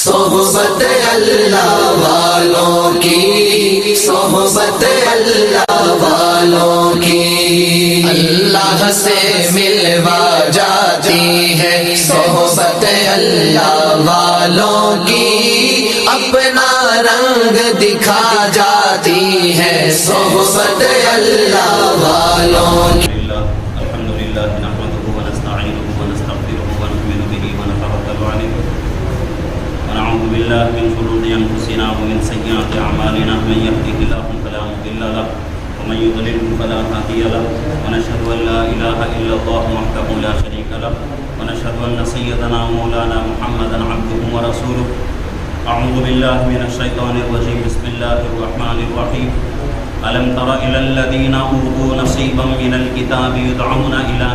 صحبت اللہ والوں کی، صحبت اللہ والوں کی اللہ سے ملوا جاتی ہے، صحبت اللہ والوں کی اپنا رنگ دکھا جاتی ہے، صحبت اللہ والوں کی۔ الحمدللہ نحمده ونستعینه ونستغفره ونؤمن به ونتوکل علیہ ونعوذ باللہ من شرور انفسنا ومن سیئات اعمالنا من یهده اللہ فلا مضل له ومن یضلل فلا هادی له ونشهد ان لا الہ الا اللہ وحدہ لا شریک له ونشهد ان سیدنا مولانا محمدا عبده ورسوله اعوذ باللہ من الشیطان الرجیم بسم اللہ الرحمن الرحیم ألم تر إلى الذين أوتوا نصيبا من الكتاب يدعون إلى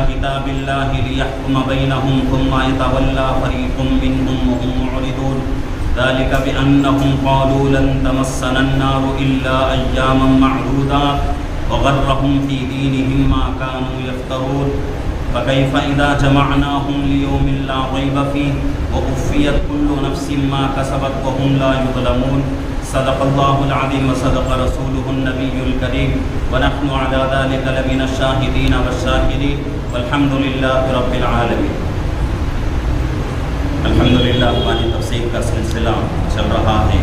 كتاب الله ليحكم بينهم ثم يتولى فريق منهم وهم معرضون ذلك بأنهم قالوا لن تمسنا النار إلا أياما معدودات وغرهم في دينهم ما كانوا يفترون فكيف إذا جمعناهم ليوم لا ريب فيه ووفيت كل نفس ما كسبت وهم لا يظلمون صدق اللہ العظیم وصدق رسولہ النبی الکریم ونحن علی ذلک لمن الشاہدین والشاکرین والحمد للہ رب العالمین۔ الحمدللہ ہماری تفسیر کا سلسلہ چل رہا ہے۔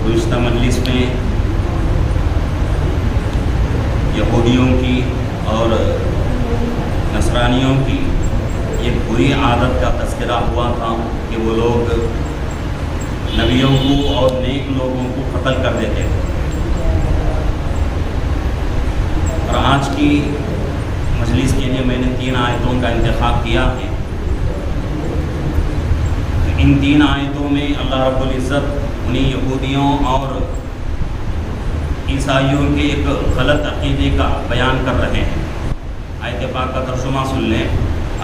گزشتہ مجلس میں یہودیوں کی اور نصرانیوں کی ایک بری عادت کا تذکرہ ہوا تھا کہ وہ لوگ نبیوں کو اور نیک لوگوں کو قتل کر دیتے تھے، اور آج کی مجلس کے لیے میں نے 3 آیتوں کا انتخاب کیا ہے۔ ان 3 آیتوں میں اللہ رب العزت انہیں یہودیوں اور عیسائیوں کے ایک غلط عقیدے کا بیان کر رہے ہیں۔ آیت پاک کا ترجمہ سن لیں۔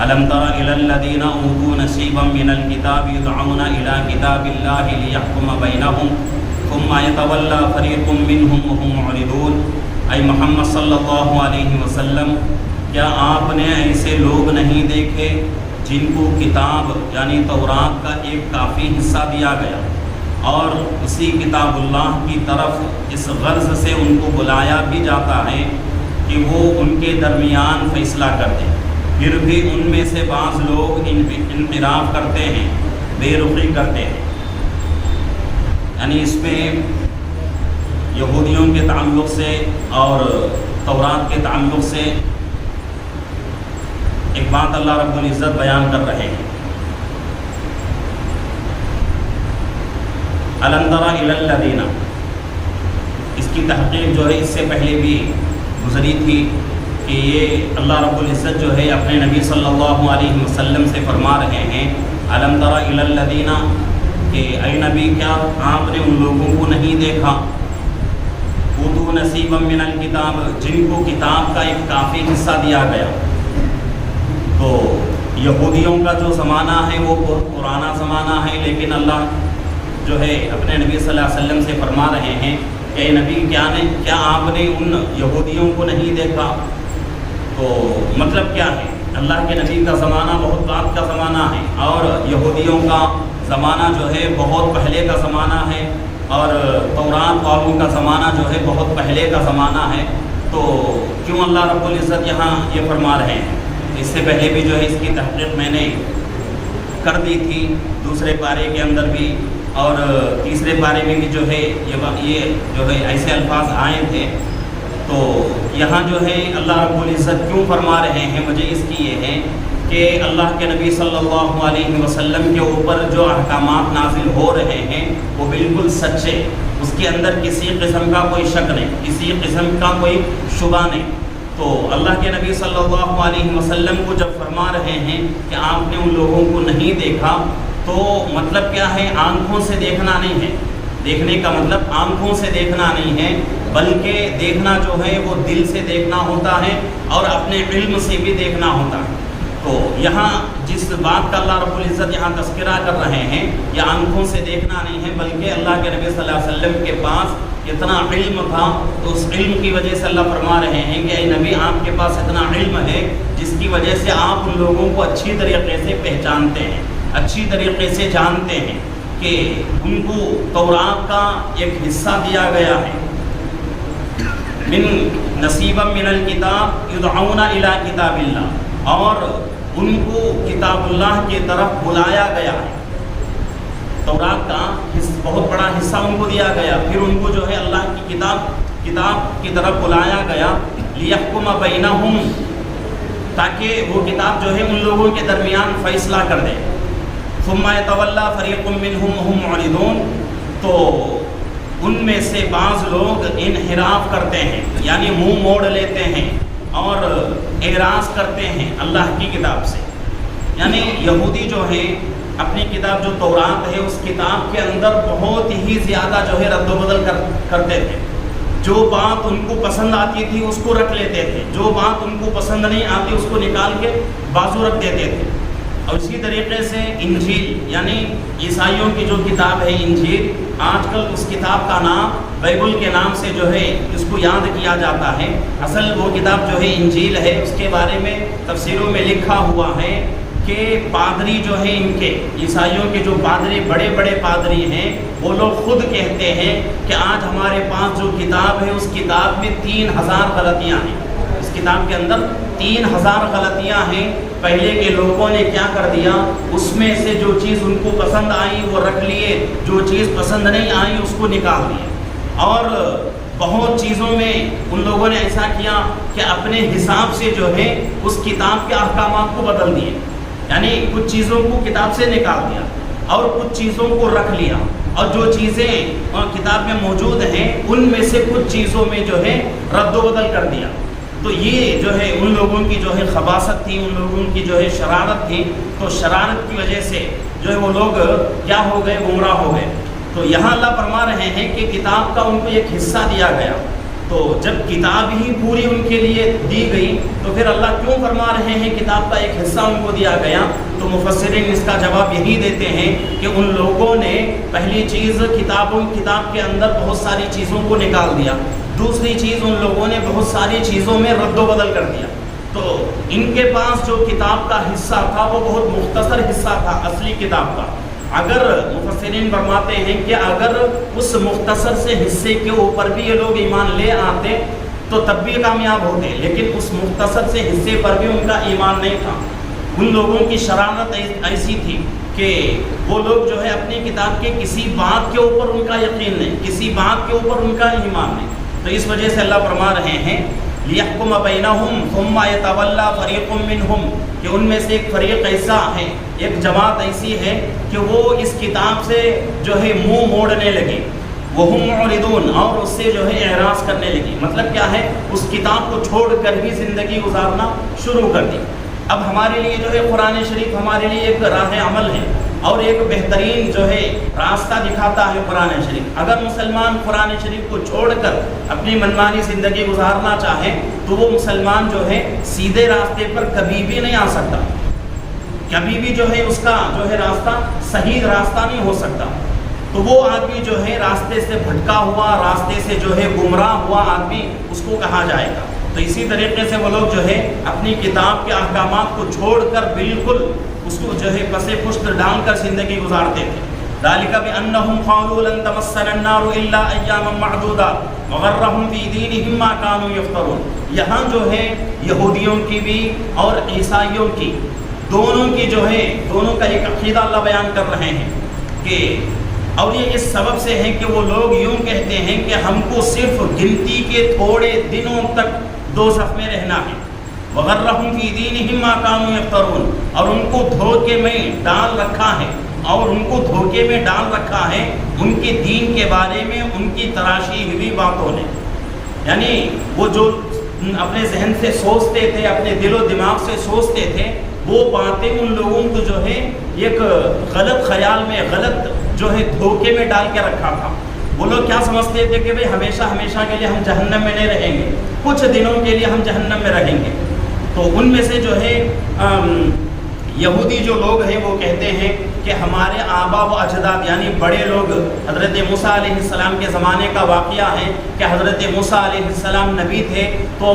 أَلَمْ تَرَ إِلَى الَّذِينَ أُوتُوا نَصِيبًا مِنَ الْكِتَابِ يُدْعَوْنَ إِلَى كِتَابِ اللَّهِ لِيَحْكُمَ بَيْنَهُمْ ثُمَّ يَتَوَلَّى فَرِيقٌ مِّنْهُمْ وَهُمْ مُعْرِضُونَ۔ اے محمد صلی اللہ علیہ وسلم، کیا آپ نے ایسے لوگ نہیں دیکھے جن کو کتاب یعنی تورات کا ایک کافی حصہ دیا گیا اور اسی کتاب اللہ کی طرف اس غرض سے ان کو بلایا بھی جاتا ہے کہ وہ ان کے درمیان فیصلہ کر دیں، پھر بھی ان میں سے بعض لوگ انحراف کرتے ہیں، بے رخی کرتے ہیں۔ یعنی اس میں یہودیوں کے تعلق سے اور تورات کے تعلق سے ایک بات اللہ رب العزت بیان کر رہے ہیں۔ أَلَمْ تَرَ إِلَى الَّذِينَ، اس کی تحقیق جو ہے اس سے پہلے بھی گزری تھی کہ یہ اللہ رب العزت جو ہے اپنے نبی صلی اللہ علیہ وسلم سے فرما رہے ہیں أَلَمْ تَرَ إِلَى الَّذِينَ، کہ اے نبی کیا آپ نے ان لوگوں کو نہیں دیکھا أُوتُوا نَصِيبًا مِنَ الْكِتَابِ، جن کو کتاب کا ایک کافی حصہ دیا گیا۔ تو یہودیوں کا جو زمانہ ہے وہ بہت پرانا زمانہ ہے، لیکن اللہ جو ہے اپنے نبی صلی اللہ علیہ وسلم سے فرما رہے ہیں کہ اے نبی کیا آپ نے ان یہودیوں کو نہیں دیکھا؟ تو مطلب کیا ہے؟ اللہ کے نبی کا زمانہ بہت بعد کا زمانہ ہے اور یہودیوں کا زمانہ جو ہے بہت پہلے کا زمانہ ہے، اور تورات والوں کا زمانہ جو ہے بہت پہلے کا زمانہ ہے۔ تو کیوں اللہ رب العزت یہاں یہ فرما رہے ہیں؟ اس سے پہلے بھی جو ہے اس کی تحقیق میں نے کر دی تھی، دوسرے پارے کے اندر بھی اور تیسرے پارے میں بھی جو ہے یہ جو ہے ایسے الفاظ آئے تھے۔ تو یہاں جو ہے اللہ رب العزت کیوں فرما رہے ہیں؟ وجہ اس کی یہ ہے کہ اللہ کے نبی صلی اللہ علیہ وسلم کے اوپر جو احکامات نازل ہو رہے ہیں وہ بالکل سچے، اس کے اندر کسی قسم کا کوئی شک نہیں، کسی قسم کا کوئی شبہ نہیں۔ تو اللہ کے نبی صلی اللہ علیہ وسلم کو جب فرما رہے ہیں کہ آپ نے ان لوگوں کو نہیں دیکھا، تو مطلب کیا ہے؟ آنکھوں سے دیکھنا نہیں ہے، دیکھنے کا مطلب آنکھوں سے دیکھنا نہیں ہے، بلکہ دیکھنا جو ہے وہ دل سے دیکھنا ہوتا ہے اور اپنے علم سے بھی دیکھنا ہوتا ہے۔ تو یہاں جس بات کا اللہ رب العزت یہاں تذکرہ کر رہے ہیں، یہ آنکھوں سے دیکھنا نہیں ہے، بلکہ اللہ کے نبی صلی اللہ علیہ وسلم کے پاس اتنا علم تھا، تو اس علم کی وجہ سے اللہ فرما رہے ہیں کہ اے نبی آپ کے پاس اتنا علم ہے جس کی وجہ سے آپ ان لوگوں کو اچھی طریقے سے پہچانتے ہیں، اچھی طریقے سے جانتے ہیں کہ ان کو تورات کا ایک حصہ دیا گیا ہے، من نصیبا من الکتاب یدعون الی کتاب اللہ، اور ان کو کتاب اللہ کی طرف بلایا گیا ہے، تورات کا بہت بڑا حصہ ان کو دیا گیا، پھر ان کو جو ہے اللہ کی کتاب کی طرف بلایا گیا، لیحکم بینہم، تاکہ وہ کتاب جو ہے ان لوگوں کے درمیان فیصلہ کر دے، ثم یتولی فریق منہم وہم معرضون، تو ان میں سے بعض لوگ انحراف کرتے ہیں، یعنی منہ موڑ لیتے ہیں اور اعراض کرتے ہیں اللہ کی کتاب سے، یعنی یہودی جو ہیں اپنی کتاب جو تورات ہے اس کتاب کے اندر بہت ہی زیادہ جو ہے رد و بدل کرتے تھے، جو بات ان کو پسند آتی تھی اس کو رکھ لیتے تھے، جو بات ان کو پسند نہیں آتی اس کو نکال کے بازو رکھ دیتے تھے، اور اسی طریقے سے انجیل یعنی عیسائیوں کی جو کتاب ہے انجیل، آج کل اس کتاب کا نام بائبل کے نام سے جو ہے اس کو یاد کیا جاتا ہے، اصل وہ کتاب جو ہے انجیل ہے، اس کے بارے میں تفسیروں میں لکھا ہوا ہے کہ پادری جو ہیں ان کے عیسائیوں کے جو پادری بڑے بڑے پادری ہیں وہ لوگ خود کہتے ہیں کہ آج ہمارے پاس جو کتاب ہے اس کتاب میں 3000 غلطیاں ہیں، اس کتاب کے اندر 3000 غلطیاں ہیں، پہلے کے لوگوں نے کیا کر دیا، اس میں سے جو چیز ان کو پسند آئی وہ رکھ لیے، جو چیز پسند نہیں آئی اس کو نکال دیے، اور بہت چیزوں میں ان لوگوں نے ایسا کیا کہ اپنے حساب سے جو ہے اس کتاب کے احکامات کو بدل دیے، یعنی کچھ چیزوں کو کتاب سے نکال دیا اور کچھ چیزوں کو رکھ لیا، اور جو چیزیں کتاب میں موجود ہیں ان میں سے کچھ چیزوں میں جو ہے رد و بدل کر دیا، تو یہ جو ہے ان لوگوں کی جو ہے خباثت تھی، ان لوگوں کی جو ہے شرارت تھی، تو شرارت کی وجہ سے جو ہے وہ لوگ کیا ہو گئے، گمراہ ہو گئے، تو یہاں اللہ فرما رہے ہیں کہ کتاب کا ان کو ایک حصہ دیا گیا، تو جب کتاب ہی پوری ان کے لیے دی گئی تو پھر اللہ کیوں فرما رہے ہیں کتاب کا ایک حصہ ان کو دیا گیا، تو مفسرین اس کا جواب یہی دیتے ہیں کہ ان لوگوں نے پہلی چیز کتاب کے اندر بہت ساری چیزوں کو نکال دیا، دوسری چیز ان لوگوں نے بہت ساری چیزوں میں رد و بدل کر دیا، تو ان کے پاس جو کتاب کا حصہ تھا وہ بہت مختصر حصہ تھا اصلی کتاب کا، اگر مفسرین فرماتے ہیں کہ اگر اس مختصر سے حصے کے اوپر بھی یہ لوگ ایمان لے آتے تو تب بھی کامیاب ہوتے، لیکن اس مختصر سے حصے پر بھی ان کا ایمان نہیں تھا، ان لوگوں کی شرارت ایسی تھی کہ وہ لوگ جو ہے اپنی کتاب کے کسی بات کے اوپر ان کا یقین نہیں، کسی بات کے اوپر ان کا ایمان نہیں، تو اس وجہ سے اللہ فرما رہے ہیں لیحکم بینہم ثم یتولی فریق منہم، کہ ان میں سے ایک فریق ایسا ہے، ایک جماعت ایسی ہے کہ وہ اس کتاب سے جو ہے منہ موڑنے لگی، وہم معرضون، اور اس سے جو ہے اعراض کرنے لگی، مطلب کیا ہے، اس کتاب کو چھوڑ کر بھی زندگی گزارنا شروع کر دی۔ اب ہمارے لیے جو ہے قرآن شریف ہمارے لیے ایک راہ عمل ہے اور ایک بہترین جو ہے راستہ دکھاتا ہے قرآن شریف، اگر مسلمان قرآن شریف کو چھوڑ کر اپنی منمانی زندگی گزارنا چاہے تو وہ مسلمان جو ہے سیدھے راستے پر کبھی بھی نہیں آ سکتا، کبھی بھی جو ہے اس کا جو ہے راستہ صحیح راستہ نہیں ہو سکتا، تو وہ آدمی جو ہے راستے سے بھٹکا ہوا، راستے سے جو ہے گمراہ ہوا آدمی اس کو کہا جائے گا، تو اسی طریقے سے وہ لوگ جو ہے اپنی کتاب کے احکامات کو چھوڑ کر بالکل اس کو جو ہے پسے پشت ڈال کر زندگی گزارتے تھے۔ ذالک بأنہم قالوا لن تمسنا النار الا ایاما معدودات وغرہم فی دینہم ما کانوا یفترون، یہاں جو ہے یہودیوں کی بھی اور عیسائیوں کی دونوں کی جو ہے دونوں کا ایک عقیدہ اللہ بیان کر رہے ہیں کہ، اور یہ اس سبب سے ہے کہ وہ لوگ یوں کہتے ہیں کہ ہم کو صرف گنتی کے تھوڑے دنوں تک دوزخ میں رہنا ہے، وغرہم فی دینہم ما کانوا یفترون، اور ان کو دھوکے میں ڈال رکھا ہے، اور ان کو دھوکے میں ڈال رکھا ہے ان کے دین کے بارے میں ان کی تراشی ہوئی باتوں نے، یعنی وہ جو اپنے ذہن سے سوچتے تھے، اپنے دل و دماغ سے سوچتے تھے، وہ باتیں ان لوگوں کو جو ہے ایک غلط خیال میں، غلط جو ہے دھوکے میں ڈال کے رکھا تھا۔ وہ لوگ کیا سمجھتے تھے کہ بھئی ہمیشہ ہمیشہ کے لیے ہم جہنم میں نہیں رہیں گے، کچھ دنوں کے لیے ہم جہنم میں رہیں گے، تو ان میں سے جو ہے یہودی جو لوگ ہیں وہ کہتے ہیں کہ ہمارے آبا و اجداد یعنی بڑے لوگ حضرت موسیٰ علیہ السلام کے زمانے کا واقعہ ہے کہ حضرت موسیٰ علیہ السلام نبی تھے، تو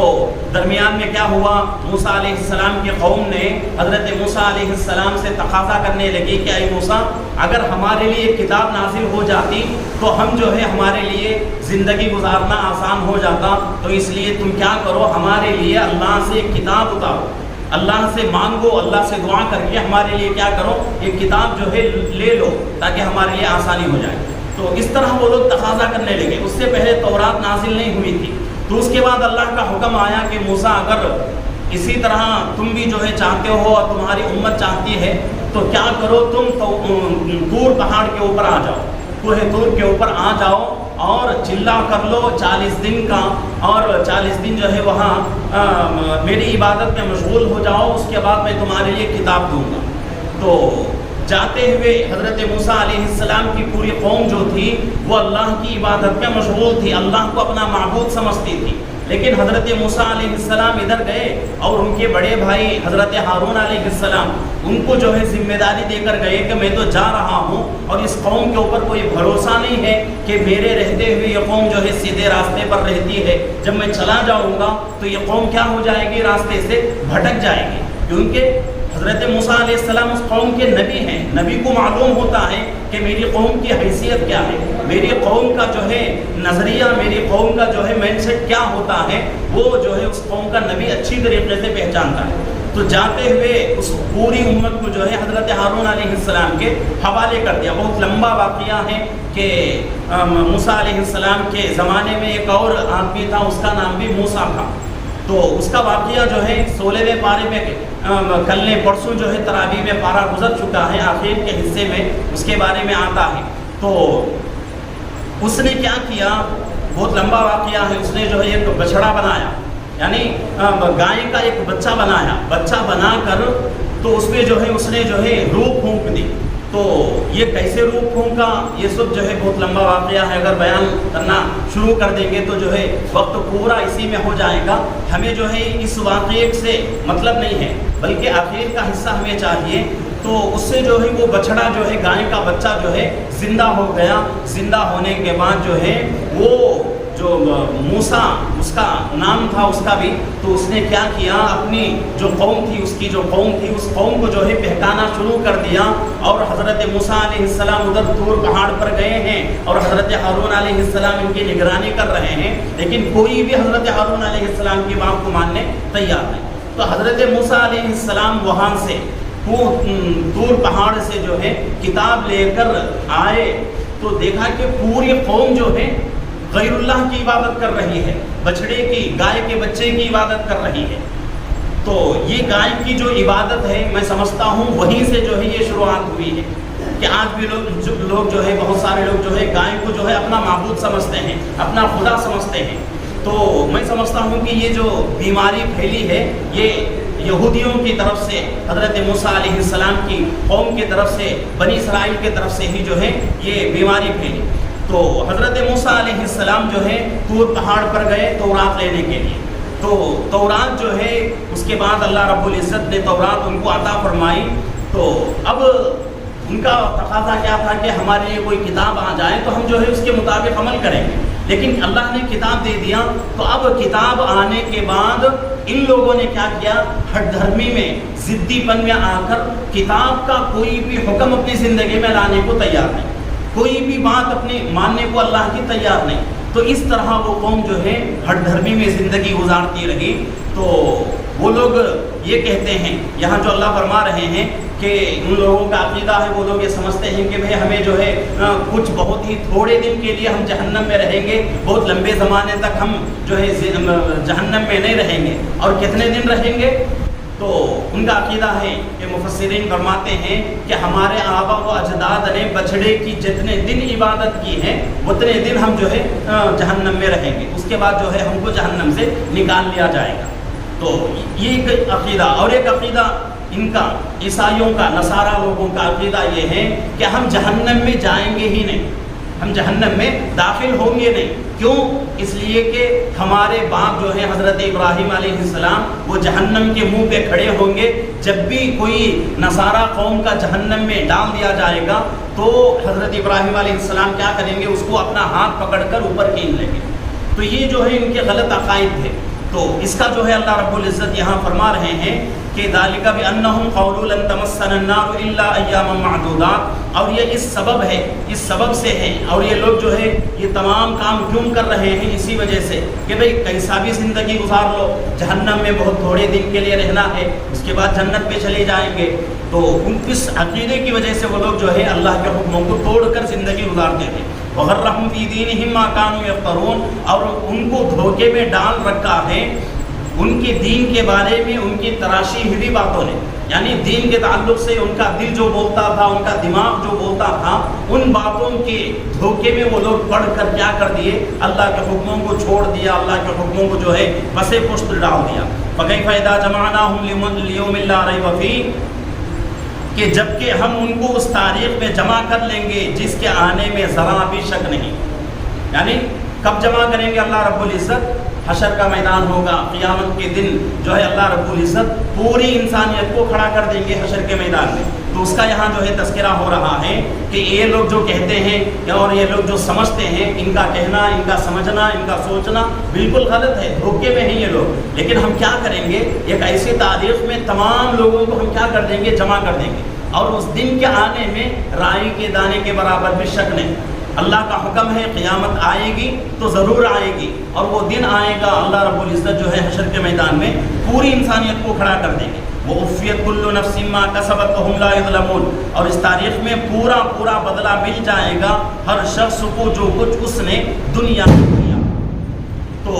درمیان میں کیا ہوا، موسیٰ علیہ السلام کی قوم نے حضرت موسیٰ علیہ السلام سے تقاضا کرنے لگی کہ اے موسیٰ اگر ہمارے لیے ایک کتاب نازل ہو جاتی تو ہم جو ہے ہمارے لیے زندگی گزارنا آسان ہو جاتا، تو اس لیے تم کیا کرو ہمارے لیے اللہ سے ایک کتاب اتارو، اللہ سے مانگو، اللہ سے دعا کر کے ہمارے لیے کیا کرو ایک کتاب جو ہے لے لو تاکہ ہمارے لیے آسانی ہو جائے۔ تو اس طرح وہ لوگ تقاضا کرنے لگے، اس سے پہلے تورات نازل نہیں ہوئی تھی۔ تو اس کے بعد اللہ کا حکم آیا کہ موسیٰ اگر اسی طرح تم بھی جو ہے چاہتے ہو اور تمہاری امت چاہتی ہے تو کیا کرو، تم طور پہاڑ کے اوپر آ جاؤ، کوہ طور کے اوپر آ جاؤ اور چلا کر لو 40 دن کا، اور 40 دن جو ہے وہاں میری عبادت میں مشغول ہو جاؤ، اس کے بعد میں تمہارے لیے کتاب دوں گا۔ تو جاتے ہوئے حضرت موسیٰ علیہ السلام کی پوری قوم جو تھی وہ اللہ کی عبادت میں مشغول تھی، اللہ کو اپنا معبود سمجھتی تھی، لیکن حضرت موسیٰ علیہ السلام ادھر گئے اور ان کے بڑے بھائی حضرت ہارون علیہ السلام ان کو جو ہے ذمہ داری دے کر گئے کہ میں تو جا رہا ہوں اور اس قوم کے اوپر کوئی بھروسہ نہیں ہے کہ میرے رہتے ہوئے یہ قوم جو ہے سیدھے راستے پر رہتی ہے، جب میں چلا جاؤں گا تو یہ قوم کیا ہو جائے گی، راستے سے بھٹک جائے گی، کیونکہ حضرت موسیٰ علیہ السلام اس قوم کے نبی ہیں، نبی کو معلوم ہوتا ہے کہ میری قوم کی حیثیت کیا ہے، میری قوم کا جو ہے نظریہ، میری قوم کا جو ہے مائنڈ سیٹ کیا ہوتا ہے، وہ جو ہے اس قوم کا نبی اچھی طریقے سے پہچانتا ہے۔ تو جاتے ہوئے اس پوری امت کو جو ہے حضرت ہارون علیہ السلام کے حوالے کر دیا۔ بہت لمبا واقعہ ہے کہ موسیٰ علیہ السلام کے زمانے میں ایک اور آدمی تھا، اس کا نام بھی موسیٰ تھا، تو اس کا واقعہ جو ہے 16ویں پارے میں کل نے پرسوں جو ہے تراویح میں پارہ گزر چکا ہے، آخر کے حصے میں اس کے بارے میں آتا ہے۔ تو اس نے کیا کیا، بہت لمبا واقعہ ہے، اس نے جو ہے ایک بچڑا بنایا، یعنی گائے کا ایک بچہ بنایا، بچہ بنا کر تو اس میں جو ہے اس نے جو ہے روح پھونک دی۔ تو یہ کیسے روح پھونکا، یہ سب جو ہے بہت لمبا واقعہ ہے، اگر بیان کرنا شروع کر دیں گے تو جو ہے وقت پورا اسی میں ہو جائے گا۔ ہمیں جو ہے اس واقعے سے مطلب نہیں ہے، بلکہ آخر کا حصہ ہمیں چاہیے۔ تو اس سے جو ہے وہ بچڑا جو ہے گائے کا بچہ جو ہے زندہ ہو گیا، زندہ ہونے کے بعد جو ہے وہ جو موسیٰ اس کا نام تھا اس کا بھی، تو اس نے کیا کیا، اپنی جو قوم تھی اس کی جو قوم تھی اس قوم کو جو ہے بہکانا شروع کر دیا، اور حضرت موسیٰ علیہ السلام ادھر طور پہاڑ پر گئے ہیں اور حضرت ہارون علیہ السلام ان کی نگرانی کر رہے ہیں، لیکن کوئی بھی حضرت ہارون علیہ السلام کی بات کو ماننے تیار نہیں۔ تو حضرت موسیٰ علیہ السلام وہاں سے طور پہاڑ سے جو ہے کتاب لے کر آئے تو دیکھا کہ پوری قوم جو ہے غیر اللہ کی عبادت کر رہی ہے، بچڑے کی، گائے کے بچے کی عبادت کر رہی ہے۔ تو یہ گائے کی جو عبادت ہے میں سمجھتا ہوں وہیں سے جو ہے یہ شروعات ہوئی ہے، کہ آج بھی لوگ جو ہے بہت سارے لوگ جو ہے گائے کو جو ہے اپنا معبود سمجھتے ہیں، اپنا خدا سمجھتے ہیں۔ تو میں سمجھتا ہوں کہ یہ جو بیماری پھیلی ہے یہ یہودیوں کی طرف سے، حضرت موسیٰ علیہ السلام کی قوم کی طرف سے، بنی اسرائیل کی طرف سے ہی جو ہے یہ بیماری پھیلی۔ تو حضرت موسیٰ علیہ السلام جو ہے طور پہاڑ پر گئے تورات لینے کے لیے، تو تورات جو ہے اس کے بعد اللہ رب العزت نے تورات ان کو عطا فرمائی۔ تو اب ان کا تقاضا کیا تھا کہ ہمارے لیے کوئی کتاب آ جائے تو ہم جو ہے اس کے مطابق عمل کریں گے، لیکن اللہ نے کتاب دے دیا۔ تو اب کتاب آنے کے بعد ان لوگوں نے کیا کیا، ہٹ دھرمی میں، ضدی پن میں آ کر کتاب کا کوئی بھی حکم اپنی زندگی میں لانے کو تیار نہیں، کوئی بھی بات اپنی ماننے کو اللہ کی تیار نہیں۔ تو اس طرح وہ قوم جو ہے ہٹ دھرمی میں زندگی گزارتی رہی۔ تو وہ لوگ یہ کہتے ہیں، یہاں جو اللہ فرما رہے ہیں کہ ان لوگوں کا عقیدہ ہے، وہ لوگ یہ سمجھتے ہیں کہ بھئی ہمیں جو ہے کچھ بہت ہی تھوڑے دن کے لیے ہم جہنم میں رہیں گے، بہت لمبے زمانے تک ہم جو ہے جہنم میں نہیں رہیں گے، اور کتنے دن رہیں گے۔ تو ان کا عقیدہ ہے کہ مفسرین فرماتے ہیں کہ ہمارے آبا و اجداد نے بچڑے کی جتنے دن عبادت کی ہے اتنے دن ہم جو ہے جہنم میں رہیں گے، اس کے بعد جو ہے ہم کو جہنم سے نکال لیا جائے گا۔ تو یہ ایک عقیدہ، اور ایک عقیدہ ان کا، عیسائیوں کا، نصارہ لوگوں کا عقیدہ یہ ہے کہ ہم جہنم میں جائیں گے ہی نہیں، ہم جہنم میں داخل ہوں گے نہیں. کیوں؟ اس لیے کہ ہمارے باپ جو ہیں حضرت ابراہیم علیہ السلام وہ جہنم کے منہ پہ کھڑے ہوں گے. جب بھی کوئی نصارہ قوم کا جہنم میں ڈال دیا جائے گا تو حضرت ابراہیم علیہ السلام کیا کریں گے؟ اس کو اپنا ہاتھ پکڑ کر اوپر کھینچ لیں گے. تو یہ جو ہے ان کے غلط عقائد تھے. تو اس کا جو ہے اللہ رب العزت یہاں فرما رہے ہیں کہ ذالک بأنہم قولوا لن تمسنا النار الا ایاما معدودات. اور یہ اس سبب ہے، اس سبب سے ہے. اور یہ لوگ جو ہے یہ تمام کام کیوں کر رہے ہیں؟ اسی وجہ سے کہ بھئی کیسا بھی زندگی گزار لو، جہنم میں بہت تھوڑے دن کے لیے رہنا ہے، اس کے بعد جنت پہ چلے جائیں گے. تو ان اس عقیدے کی وجہ سے وہ لوگ جو ہے اللہ کے حکموں کو توڑ کر زندگی گزارتے ہیں. وغرہم فی دینہم ما کانوا یفترون. اور ان کو دھوکے میں ڈال رکھا ہے ان کے دین کے بارے میں ان کی تراشی ہوئی باتوں نے. یعنی دین کے تعلق سے ان کا دل جو بولتا تھا، ان کا دماغ جو بولتا تھا، ان باتوں کے دھوکے میں وہ لوگ پڑھ کر کیا کر دیے؟ اللہ کے حکموں کو چھوڑ دیا، اللہ کے حکموں کو جو ہے پس پشت ڈال دیا. فکیف اذا جمعناہم لیوم لا ریب فیہ. کہ جبکہ ہم ان کو اس تاریخ میں جمع کر لیں گے جس کے آنے میں ذرا بھی شک نہیں. یعنی کب جمع کریں گے اللہ رب العزت؟ حشر کا میدان ہوگا، قیامت کے دن جو ہے اللہ رب العزت پوری انسانیت کو کھڑا کر دیں گے حشر کے میدان میں. تو اس کا یہاں جو ہے تذکرہ ہو رہا ہے کہ یہ لوگ جو کہتے ہیں اور یہ لوگ جو سمجھتے ہیں، ان کا کہنا، ان کا سمجھنا، ان کا سوچنا بالکل غلط ہے، دھوکے میں ہیں یہ لوگ. لیکن ہم کیا کریں گے؟ ایک ایسی تاریخ میں تمام لوگوں کو ہم کیا کر دیں گے؟ جمع کر دیں گے. اور اس دن کے آنے میں رائی کے دانے کے برابر بھی شک نہیں. اللہ کا حکم ہے قیامت آئے گی تو ضرور آئے گی، اور وہ دن آئے گا اللہ رب العزت جو ہے حشر کے میدان میں پوری انسانیت کو کھڑا کر دیں گے. وَأُوفِيَتْ كُلُّ نَفْسٍ مَا كَسَبَتْ وَهُمْ لَا يُظْلَمُونَ. اور اس تاریخ میں پورا بدلہ مل جائے گا ہر شخص کو جو کچھ اس نے دنیا میں کیا. تو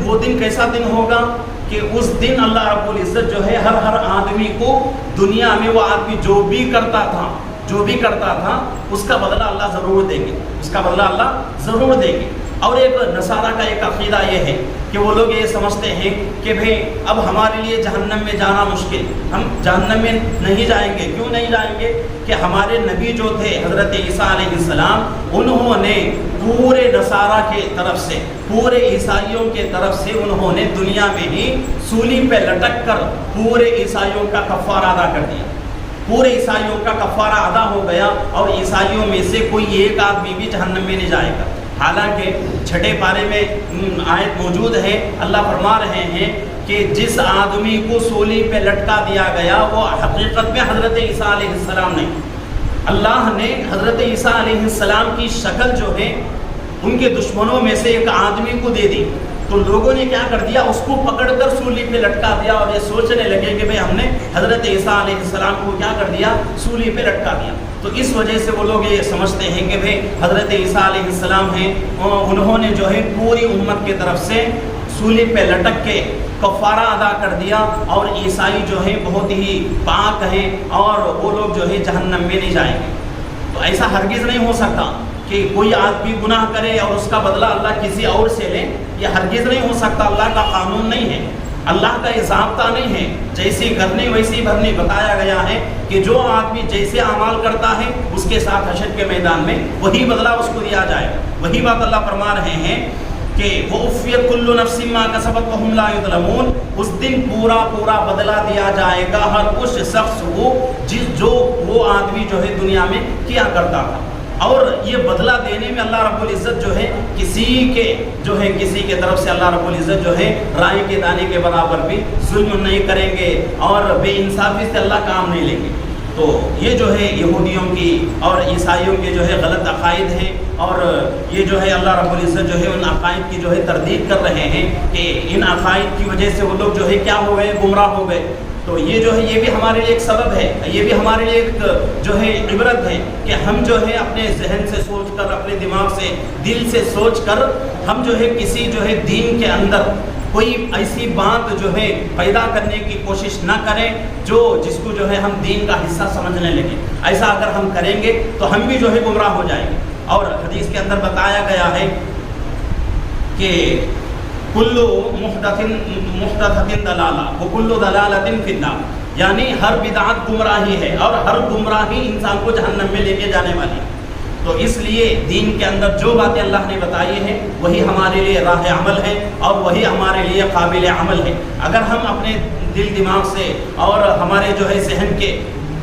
وہ دن کیسا دن ہوگا کہ اس دن اللہ رب العزت جو ہے ہر آدمی کو دنیا میں وہ آدمی جو بھی کرتا تھا اس کا بدلہ اللہ ضرور دیں گے، اس کا بدلہ اللہ ضرور دیں گے. اور ایک نصارہ کا ایک عقیدہ یہ ہے کہ وہ لوگ یہ سمجھتے ہیں کہ بھئی اب ہمارے لیے جہنم میں جانا مشکل، ہم جہنم میں نہیں جائیں گے. کیوں نہیں جائیں گے؟ کہ ہمارے نبی جو تھے حضرت عیسیٰ علیہ السلام، انہوں نے پورے نصارہ کے طرف سے، پورے عیسائیوں کے طرف سے انہوں نے دنیا میں ہی سولی پہ لٹک کر پورے عیسائیوں کا کفارہ ادا کر دیا. پورے عیسائیوں کا کفارہ ادا ہو گیا، اور عیسائیوں میں سے کوئی ایک آدمی بھی جہنم میں نہیں جائے گا. حالانکہ چھٹے پارے میں آیت موجود ہے، اللہ فرما رہے ہیں کہ جس آدمی کو سولی پہ لٹکا دیا گیا وہ حقیقت میں حضرت عیسیٰ علیہ السلام نہیں. اللہ نے حضرت عیسیٰ علیہ السلام کی شکل جو ہے ان کے دشمنوں میں سے ایک آدمی کو دے دی. تو لوگوں نے کیا کر دیا؟ اس کو پکڑ کر سولی پہ لٹکا دیا، اور یہ سوچنے لگے کہ بھئی ہم نے حضرت عیسیٰ علیہ السلام کو کیا کر دیا؟ سولی پہ لٹکا دیا. تو اس وجہ سے وہ لوگ یہ سمجھتے ہیں کہ بھئی حضرت عیسیٰ علیہ السلام ہیں، انہوں نے جو ہے پوری امت کی طرف سے سولی پہ لٹک کے کفارہ ادا کر دیا، اور عیسائی جو ہے بہت ہی پاک ہیں اور وہ لوگ جو ہے جہنم میں نہیں جائیں گے. تو ایسا ہرگز نہیں ہو سکتا کہ کوئی آدمی گناہ کرے اور اس کا بدلہ اللہ کسی اور سے لے. یہ ہرگز نہیں ہو سکتا، اللہ کا قانون نہیں ہے، اللہ کا یہ ضابطہ نہیں ہے. جیسی کرنی ویسی بھرنی. بتایا گیا ہے کہ جو آدمی جیسے اعمال کرتا ہے اس کے ساتھ حشر کے میدان میں وہی بدلہ اس کو دیا جائے گا. وہی بات اللہ فرما رہے ہیں کہ وَأُوفِيَتْ كُلُّ نَفْسٍ مَا كَسَبَتْ وَهُمْ لَا يُظْلَمُونَ. اس دن پورا بدلہ دیا جائے گا ہر اس شخص کو جو وہ آدمی جو ہے دنیا میں کیا کرتا تھا. اور یہ بدلہ دینے میں اللہ رب العزت جو ہے کسی کے طرف سے اللہ رب العزت جو ہے رائی کے دانے کے برابر بھی ظلم نہیں کریں گے، اور بے انصافی سے اللہ کام نہیں لیں گے. تو یہ جو ہے یہودیوں کی اور عیسائیوں کے جو ہے غلط عقائد ہیں، اور یہ جو ہے اللہ رب العزت جو ہے ان عقائد کی جو ہے تردید کر رہے ہیں کہ ان عقائد کی وجہ سے وہ لوگ جو ہے کیا ہو گئے؟ گمراہ ہو گئے. تو یہ جو ہے یہ بھی ہمارے لیے ایک سبب ہے، یہ بھی ہمارے لیے ایک جو ہے عبرت ہے کہ ہم جو ہے اپنے ذہن سے سوچ کر، اپنے دماغ سے، دل سے سوچ کر ہم جو ہے کسی جو ہے دین کے اندر کوئی ایسی بات جو ہے پیدا کرنے کی کوشش نہ کریں جس کو جو ہے ہم دین کا حصہ سمجھنے لگیں. ایسا اگر ہم کریں گے تو ہم بھی جو ہے گمراہ ہو جائیں گے. اور حدیث کے اندر بتایا گیا ہے کہ کل محدثۃ دلالہ وکل دلالۃ فی النار. یعنی ہر بدعت گمراہی ہے، اور ہر گمراہی انسان کو جہنم میں لے کے جانے والی. تو اس لیے دین کے اندر جو باتیں اللہ نے بتائی ہیں وہی ہمارے لیے راہ عمل ہے اور وہی ہمارے لیے قابل عمل ہے۔ اگر ہم اپنے دل دماغ سے اور ہمارے جو ہے ذہن کے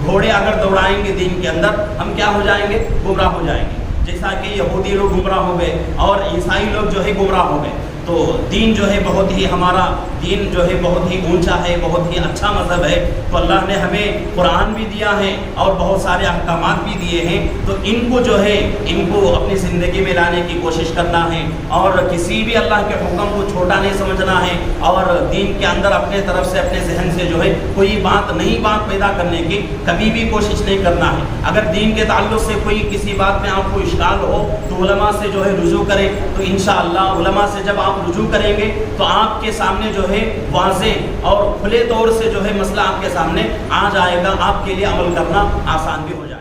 گھوڑے اگر دوڑائیں گے دین کے اندر، ہم کیا ہو جائیں گے؟ گمراہ ہو جائیں گے، جیسا کہ یہودی لوگ گمراہ ہو گئے اور عیسائی لوگ جو ہے گمراہ ہو گئے۔ تو دین جو ہے بہت ہی ہمارا دین جو ہے بہت ہی اونچا ہے، بہت ہی اچھا مذہب ہے۔ تو اللہ نے ہمیں قرآن بھی دیا ہے اور بہت سارے احکامات بھی دیے ہیں، تو ان کو جو ہے ان کو اپنی زندگی میں لانے کی کوشش کرنا ہے اور کسی بھی اللہ کے حکم کو چھوٹا نہیں سمجھنا ہے، اور دین کے اندر اپنے طرف سے اپنے ذہن سے جو ہے کوئی نئی بات پیدا کرنے کی کبھی بھی کوشش نہیں کرنا ہے۔ اگر دین کے تعلق سے کوئی کسی بات میں آپ کو اشکال ہو تو علماء سے جو ہے رجوع کریں، تو انشاءاللہ علماء سے جب آپ رجوع کریں گے تو آپ کے سامنے جو ہے واضح اور کھلے طور سے جو ہے مسئلہ آپ کے سامنے آ جائے گا، آپ کے لیے عمل کرنا آسان بھی ہو جائے گا۔